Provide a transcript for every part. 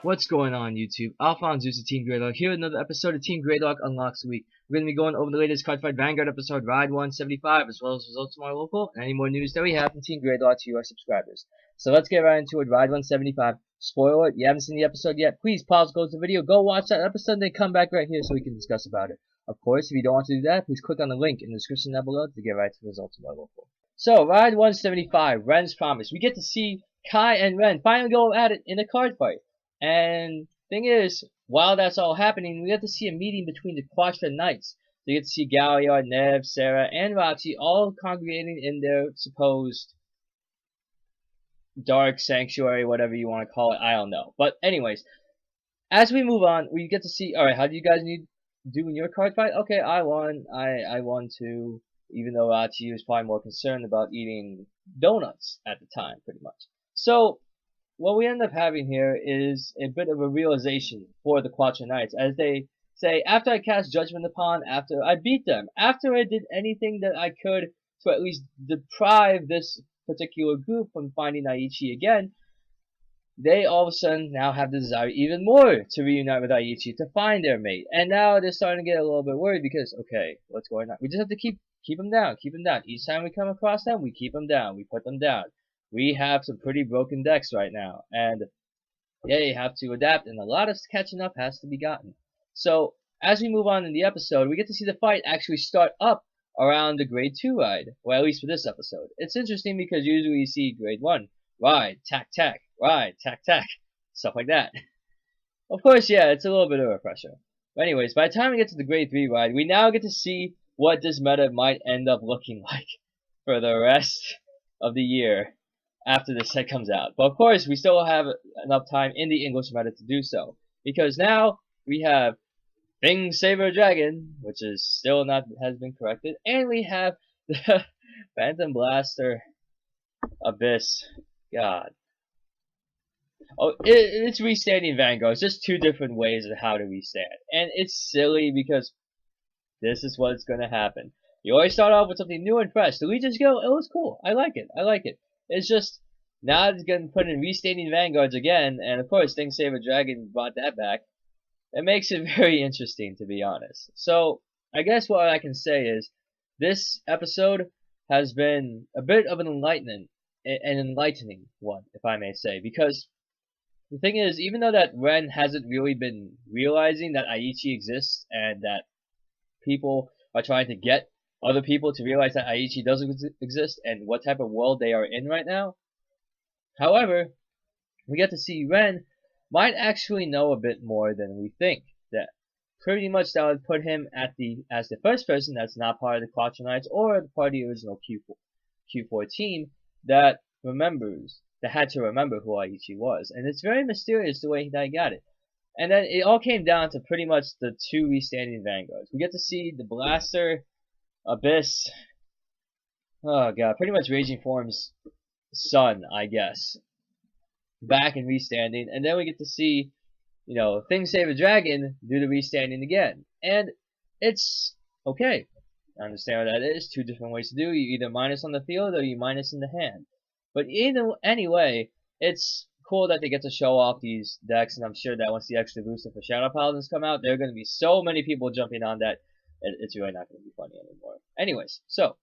What's going on, YouTube? AlphonZeus of Team Gradelock here with another episode of Team Gradelock Unlocks Week. We're going to be going over the latest Cardfight Vanguard episode, Ride 175, as well as results from our local and any more news that we have from Team Gradelock to our subscribers. So let's get right into it. Ride 175. Spoiler alert, you haven't seen the episode yet, please pause, go to the video, go watch that episode, then come back right here so we can discuss about it. Of course, if you don't want to do that, please click on the link in the description down below to get right to the results of our local. So, Ride 175, Ren's Promise. We get to see Kai and Ren finally go at it in a card fight. And thing is, while that's all happening, we get to see a meeting between the Quatra Knights. So you get to see Galliard, Nev, Sarah, and Roxy all congregating in their supposed dark sanctuary, whatever you want to call it, I don't know. But anyways, as we move on, we get to see, alright, how do you guys do in your card fight? Okay, I won. I won too, even though Roxy was probably more concerned about eating donuts at the time, pretty much. So, what we end up having here is a bit of a realization for the Quatra Knights, as they say, after I cast judgment upon, after I beat them, after I did anything that I could to at least deprive this particular group from finding Aichi again, they all of a sudden now have the desire even more to reunite with Aichi, to find their mate. And now they're starting to get a little bit worried because, okay, what's going on? We just have to keep them down, keep them down. Each time we come across them, we keep them down, we put them down. We have some pretty broken decks right now, and they have to adapt, and a lot of catching up has to be gotten. So, as we move on in the episode, we get to see the fight actually start up around the Grade 2 ride, well, at least for this episode. It's interesting because usually you see Grade 1, ride, tack, tack, ride, tack, tack, stuff like that. Of course, yeah, it's a little bit of a refresher. But anyways, by the time we get to the Grade 3 ride, we now get to see what this meta might end up looking like for the rest of the year after this set comes out. But of course, we still have enough time in the English meta to do so, because now we have Thing Saber Dragon, which is still not has been corrected, and we have the Phantom Blaster Abyss. God. Oh, it's restanding Vanguard. It's just two different ways of how to restand, and it's silly because this is what's gonna happen. You always start off with something new and fresh. The Legion's Guild, it was cool. I like it. I like it. It's just, now it's getting put in restanding Vanguards again, and of course, Thing Saber Dragon brought that back. It makes it very interesting, to be honest. So, I guess what I can say is, this episode has been a bit of an enlightening one, if I may say, because the thing is, even though that Ren hasn't really been realizing that Aichi exists, and that people are trying to get other people to realize that Aichi doesn't exist and what type of world they are in right now. However, we get to see Ren might actually know a bit more than we think. That pretty much that would put him as the first person that's not part of the Quatra Knights or part of the original Q4 team that had to remember who Aichi was. And it's very mysterious the way that he got it. And then it all came down to pretty much the two restanding Vanguards. We get to see the Blaster Abyss, oh god, pretty much Raging Form's son, I guess, back and restanding, and then we get to see, you know, Thing Saber Dragon do the restanding again, and it's okay. I understand what that is. Two different ways to do. You either minus on the field or you minus in the hand. But anyway, it's cool that they get to show off these decks, and I'm sure that once the extra booster for Shadow Paladins come out, there are going to be so many people jumping on that. It's really not going to be funny anymore. Anyways, so,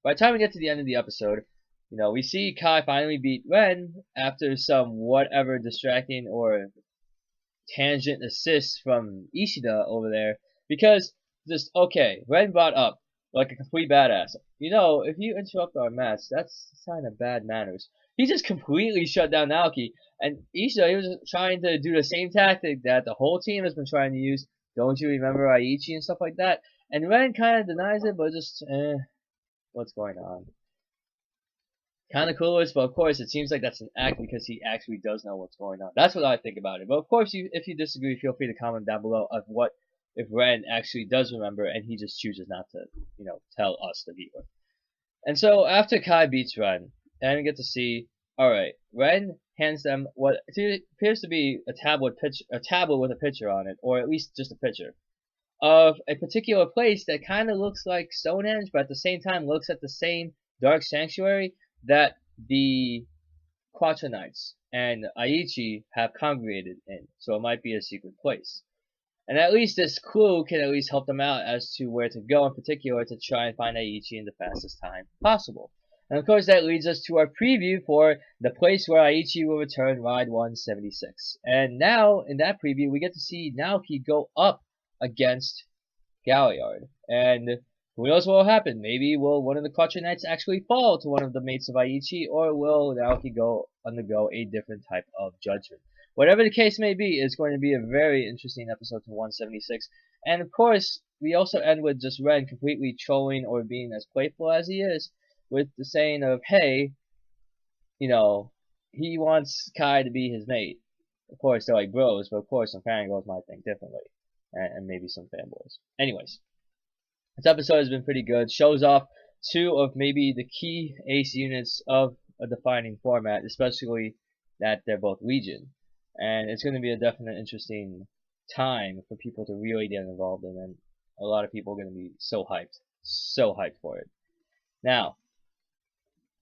by the time we get to the end of the episode, you know, we see Kai finally beat Ren after some whatever distracting or tangent assist from Ishida over there. Because, just, okay, Ren brought up, like a complete badass, you know, if you interrupt our match, that's a sign of bad manners. He just completely shut down Naoki, and Ishida, he was trying to do the same tactic that the whole team has been trying to use. Don't you remember Aichi and stuff like that? And Ren kind of denies it, but just, what's going on? Kind of clueless, but of course it seems like that's an act because he actually does know what's going on. That's what I think about it. But of course, if you disagree, feel free to comment down below of what if Ren actually does remember and he just chooses not to, you know, tell us, the viewer. And so after Kai beats Ren, and we get to see, alright, Ren hands them what appears to be a tablet with a picture on it, or at least just a picture of a particular place that kind of looks like Stonehenge, but at the same time looks at the same dark sanctuary that the Quattro Knights and Aichi have congregated in, so it might be a secret place. And at least this clue can at least help them out as to where to go in particular to try and find Aichi in the fastest time possible. And of course that leads us to our preview for the place where Aichi will return Ride 176. And now, in that preview, we get to see Naoki go up against Galliard. And who knows what will happen? Maybe will one of the Quattro Knights actually fall to one of the mates of Aichi, or will Naoki undergo a different type of judgment? Whatever the case may be, it's going to be a very interesting episode to 176. And of course, we also end with just Ren completely trolling or being as playful as he is, with the saying of, hey, you know, he wants Kai to be his mate. Of course, they're like bros, but of course some fangirls might think differently. And maybe some fanboys. Anyways, this episode has been pretty good. Shows off two of maybe the key ace units of a defining format, especially that they're both Legion. And it's going to be a definite interesting time for people to really get involved in, and a lot of people are going to be so hyped for it. Now,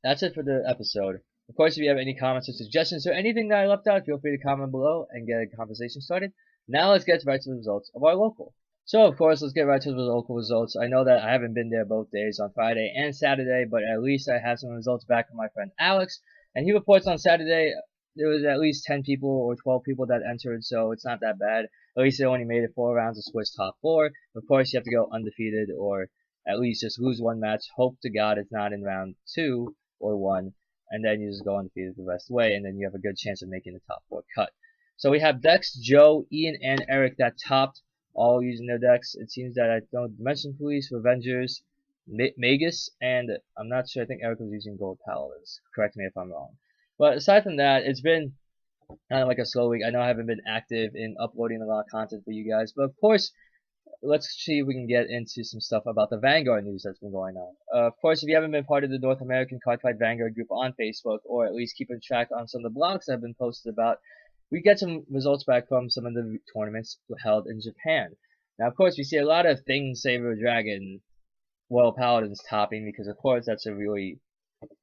that's it for the episode. Of course, if you have any comments or suggestions or anything that I left out, feel free to comment below and get a conversation started. Now let's get right to the results of our local. So of course, let's get right to the local results. I know that I haven't been there both days on Friday and Saturday, but at least I have some results back from my friend Alex, and he reports on Saturday there was at least 10 people or 12 people that entered, so it's not that bad. At least they only made it 4 rounds of Swiss top 4. Of course, you have to go undefeated or at least just lose one match. Hope to God it's not in round 2 or 1, and then you just go undefeated the rest of the way, and then you have a good chance of making the top 4 cut. So we have Dex, Joe, Ian, and Eric that topped, all using their decks. It seems that I don't Dimension Police, Revengers, Magus, and I'm not sure, I think Eric was using Gold Paladins. Correct me if I'm wrong. But aside from that, it's been kind of like a slow week. I know I haven't been active in uploading a lot of content for you guys, but of course, let's see if we can get into some stuff about the Vanguard news that's been going on. Of course, if you haven't been part of the North American Cardfight Vanguard group on Facebook, or at least keeping track on some of the blogs that have been posted about, we get some results back from some of the tournaments held in Japan. Now, of course, we see a lot of Thing Saber Dragon Royal Paladins topping, because of course that's a really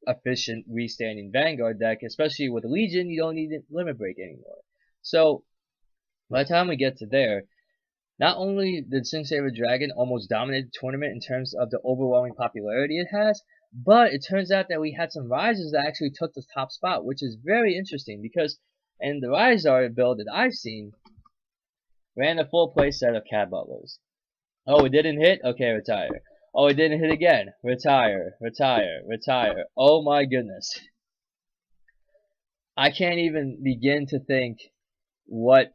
efficient restanding Vanguard deck, especially with Legion. You don't need Limit Break anymore. So by the time we get to there, not only did Sing Saber Dragon almost dominate the tournament in terms of the overwhelming popularity it has, but it turns out that we had some risers that actually took the top spot, which is very interesting because in the Riser build that I've seen, ran a full play set of Cat Butlers. Oh, it didn't hit? Okay, retire. Oh, it didn't hit again. Retire, retire, retire. Oh my goodness. I can't even begin to think what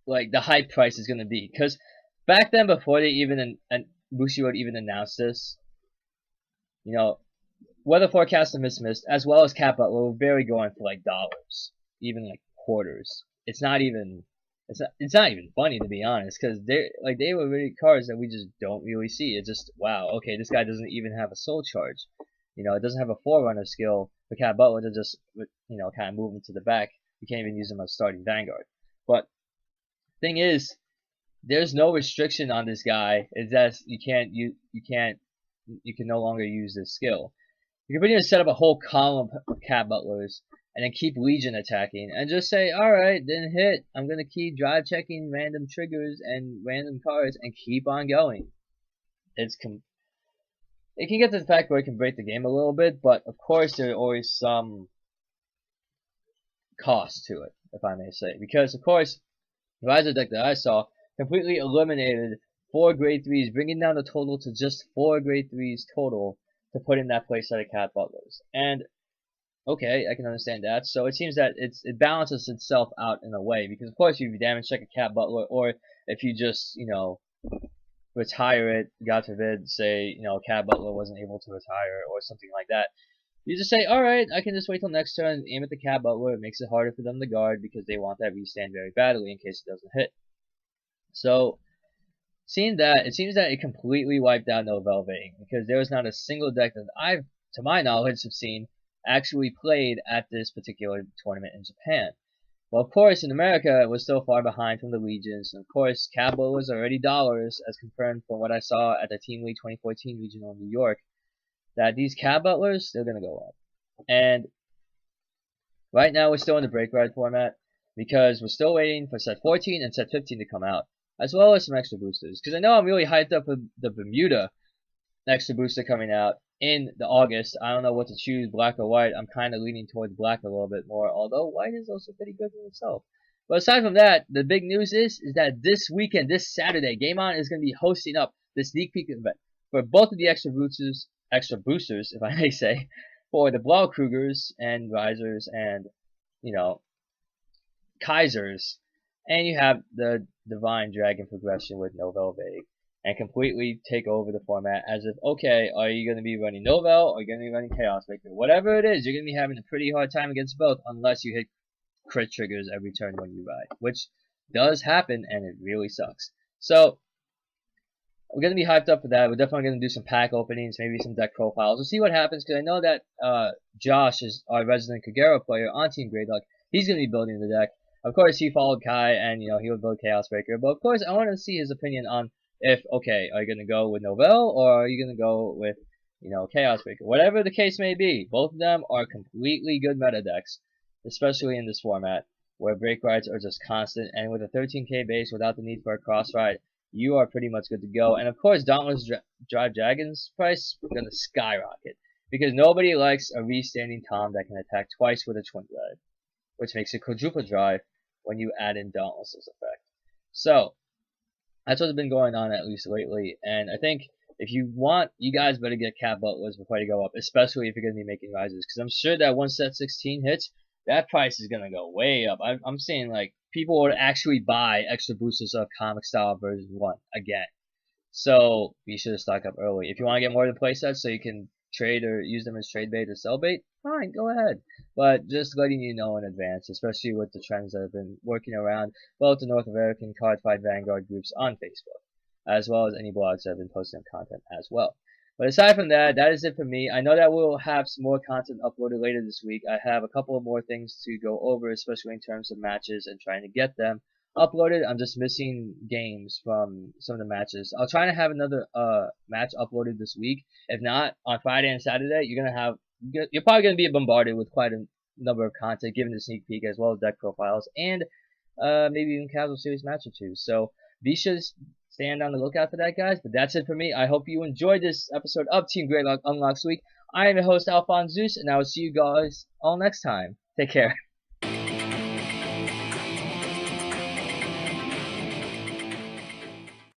like the hype price is going to be. Because back then, before they even, and Bushiroad even announced this, you know, Weather Forecast and Mist, as well as Cat Butler, were very going for like dollars. Even like quarters. It's not even funny, to be honest, because they were really cards that we just don't really see. It's just, wow, okay, this guy doesn't even have a soul charge. You know, it doesn't have a Forerunner skill for Cat Butler to just, you know, kind of move him to the back. You can't even use him as starting Vanguard. But thing is, there's no restriction on this guy. It's that you can no longer use this skill. You can pretty much set up a whole column of Cat Butlers and then keep Legion attacking, and just say, alright, didn't hit, I'm going to keep drive checking random triggers and random cards and keep on going. It can get to the fact where it can break the game a little bit, but of course there's always some cost to it, if I may say. Because of course, the Riser deck that I saw completely eliminated 4 grade 3s, bringing down the total to just 4 grade 3s total to put in that playset of Cat Butlers. And okay, I can understand that. So it seems that it balances itself out in a way, because of course if you damage check a Cat Butler, or if you just, you know, retire it, God forbid, say, you know, Cat Butler wasn't able to retire or something like that, you just say, alright, I can just wait till next turn and aim at the Cat Butler. It makes it harder for them to guard because they want that restand very badly in case it doesn't hit. So seeing that, it seems that it completely wiped out No Velveting, because there was not a single deck that I've, to my knowledge, have seen actually played at this particular tournament in Japan. Well, of course, in America, it was still far behind from the Legions, and of course, Cat Butler was already dollars, as confirmed from what I saw at the Team League 2014 Regional in New York, that these Cat Butlers, they're going to go up. And right now we're still in the break ride format because we're still waiting for set 14 and set 15 to come out, as well as some extra boosters. Because I know I'm really hyped up with the Bermuda extra booster coming out in the August. I don't know what to choose, black or white. I'm kind of leaning towards black a little bit more, although white is also pretty good in itself. But aside from that, the big news is that this weekend, this Saturday, Game On is going to be hosting up the sneak peek event for both of the extra boosters, if I may say, for the Blaukrugers and Risers and, you know, Kaisers, and you have the Divine Dragon progression with Novel Vague, and completely take over the format as if, okay, are you going to be running Novel or are you going to be running Chaos Maker? Whatever it is, you're going to be having a pretty hard time against both unless you hit crit triggers every turn when you ride, which does happen and it really sucks. So we're going to be hyped up for that. We're definitely going to do some pack openings, maybe some deck profiles. We'll see what happens because I know that Josh is our resident Kagero player on Team Gradelock. He's going to be building the deck. Of course, he followed Kai, and he would build Chaos Breaker. But of course, I want to see his opinion on if, okay, are you going to go with Novel or are you going to go with, Chaos Breaker? Whatever the case may be, both of them are completely good meta decks, especially in this format where break rides are just constant. And with a 13k base without the need for a cross ride, you are pretty much good to go. And of course, Dauntless Drive Dragon's price is going to skyrocket because nobody likes a restanding Tom that can attack twice with a twin drive, which makes it quadruple drive when you add in Dauntless's effect. So that's what's been going on at least lately. And I think if you want, you guys better get Cat Butlers before you go up, especially if you're going to be making rises, because I'm sure that once set 16 hits, that price is going to go way up. I'm saying like people would actually buy extra boosters of comic style version 1 again. So be sure to stock up early. If you want to get more than playsets so you can trade or use them as trade bait or sell bait, fine, go ahead. But just letting you know in advance, especially with the trends that have been working around both the North American Cardfight Vanguard groups on Facebook, as well as any blogs that have been posting content as well. But aside from that, that is it for me. I know that we'll have some more content uploaded later this week. I have a couple of more things to go over, especially in terms of matches and trying to get them uploaded. I'm just missing games from some of the matches. I'll try to have another match uploaded this week. If not, on Friday and Saturday, you're probably gonna be bombarded with quite a number of content, given the sneak peek as well as deck profiles and maybe even casual series match or two. So be sure to stand on the lookout for that, guys. But that's it for me. I hope you enjoyed this episode of Team Gradelock Unlocks Week. I am your host, AlphonZeus, and I will see you guys all next time. Take care.